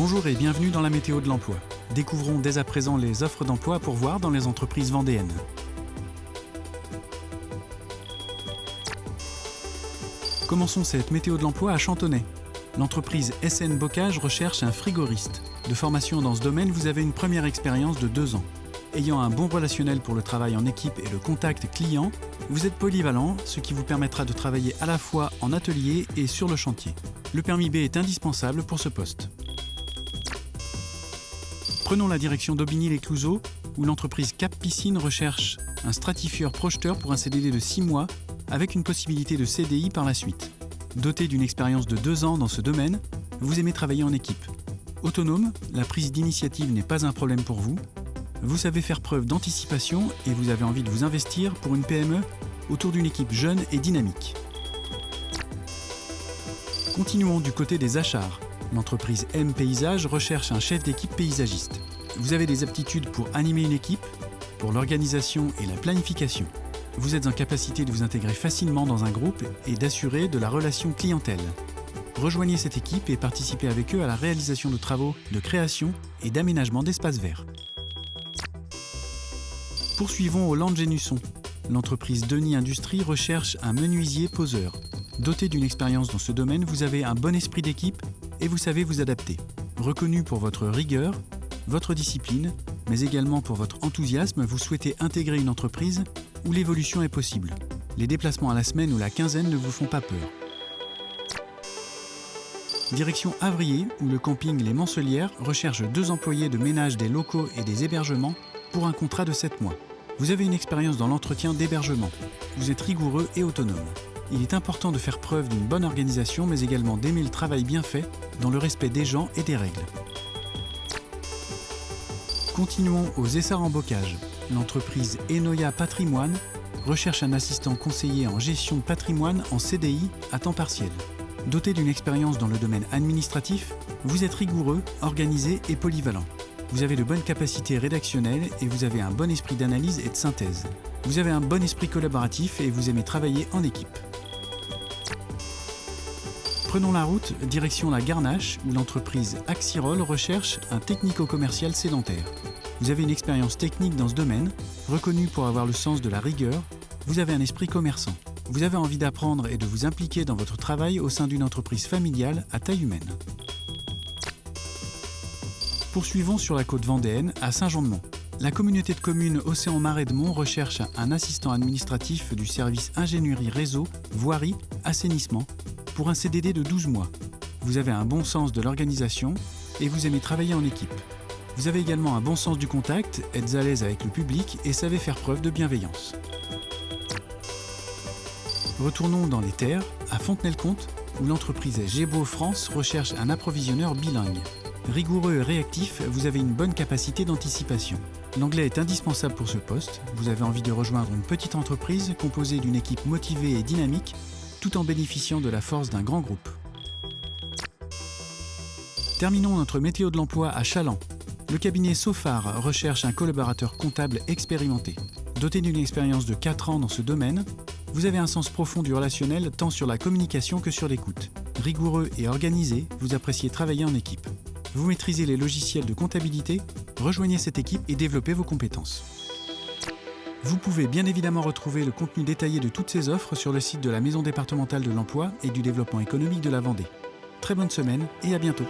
Bonjour et bienvenue dans la météo de l'emploi. Découvrons dès à présent les offres d'emploi à pourvoir dans les entreprises vendéennes. Commençons cette météo de l'emploi à Chantonnay. L'entreprise SN Bocage recherche un frigoriste. De formation dans ce domaine, vous avez une première expérience de 2 ans. Ayant un bon relationnel pour le travail en équipe et le contact client, vous êtes polyvalent, ce qui vous permettra de travailler à la fois en atelier et sur le chantier. Le permis B est indispensable pour ce poste. Prenons la direction d'Aubigny-les-Clouseaux, où l'entreprise Cap Piscine recherche un stratifieur projeteur pour un CDD de 6 mois, avec une possibilité de CDI par la suite. Doté d'une expérience de 2 ans dans ce domaine, vous aimez travailler en équipe. Autonome, la prise d'initiative n'est pas un problème pour vous. Vous savez faire preuve d'anticipation et vous avez envie de vous investir pour une PME autour d'une équipe jeune et dynamique. Continuons du côté des Achards. L'entreprise M Paysage recherche un chef d'équipe paysagiste. Vous avez des aptitudes pour animer une équipe, pour l'organisation et la planification. Vous êtes en capacité de vous intégrer facilement dans un groupe et d'assurer de la relation clientèle. Rejoignez cette équipe et participez avec eux à la réalisation de travaux de création et d'aménagement d'espaces verts. Poursuivons au Langemusson. L'entreprise Denis Industrie recherche un menuisier poseur. Doté d'une expérience dans ce domaine, vous avez un bon esprit d'équipe et vous savez vous adapter. Reconnu pour votre rigueur, votre discipline, mais également pour votre enthousiasme, vous souhaitez intégrer une entreprise où l'évolution est possible. Les déplacements à la semaine ou la quinzaine ne vous font pas peur. Direction Avrier, où le camping Les Mancelières recherche 2 employés de ménage des locaux et des hébergements pour un contrat de 7 mois. Vous avez une expérience dans l'entretien d'hébergement. Vous êtes rigoureux et autonome. Il est important de faire preuve d'une bonne organisation, mais également d'aimer le travail bien fait, dans le respect des gens et des règles. Continuons aux Essarts en Bocage. L'entreprise Enoya Patrimoine recherche un assistant conseiller en gestion de patrimoine en CDI à temps partiel. Doté d'une expérience dans le domaine administratif, vous êtes rigoureux, organisé et polyvalent. Vous avez de bonnes capacités rédactionnelles et vous avez un bon esprit d'analyse et de synthèse. Vous avez un bon esprit collaboratif et vous aimez travailler en équipe. Prenons la route, direction la Garnache, où l'entreprise Axirol recherche un technico-commercial sédentaire. Vous avez une expérience technique dans ce domaine, reconnu pour avoir le sens de la rigueur, vous avez un esprit commerçant. Vous avez envie d'apprendre et de vous impliquer dans votre travail au sein d'une entreprise familiale à taille humaine. Poursuivons sur la côte vendéenne, à Saint-Jean-de-Mont. La communauté de communes Océan-Marais de Mont recherche un assistant administratif du service ingénierie réseau, voirie, assainissement, pour un CDD de 12 mois. Vous avez un bon sens de l'organisation et vous aimez travailler en équipe. Vous avez également un bon sens du contact, êtes à l'aise avec le public et savez faire preuve de bienveillance. Retournons dans les terres, à Fontenay-le-Comte, où l'entreprise Gébo France recherche un approvisionneur bilingue. Rigoureux et réactif, vous avez une bonne capacité d'anticipation. L'anglais est indispensable pour ce poste. Vous avez envie de rejoindre une petite entreprise composée d'une équipe motivée et dynamique, tout en bénéficiant de la force d'un grand groupe. Terminons notre météo de l'emploi à Chaland. Le cabinet Sofar recherche un collaborateur comptable expérimenté. Doté d'une expérience de 4 ans dans ce domaine, vous avez un sens profond du relationnel tant sur la communication que sur l'écoute. Rigoureux et organisé, vous appréciez travailler en équipe. Vous maîtrisez les logiciels de comptabilité, rejoignez cette équipe et développez vos compétences. Vous pouvez bien évidemment retrouver le contenu détaillé de toutes ces offres sur le site de la Maison départementale de l'emploi et du développement économique de la Vendée. Très bonne semaine et à bientôt.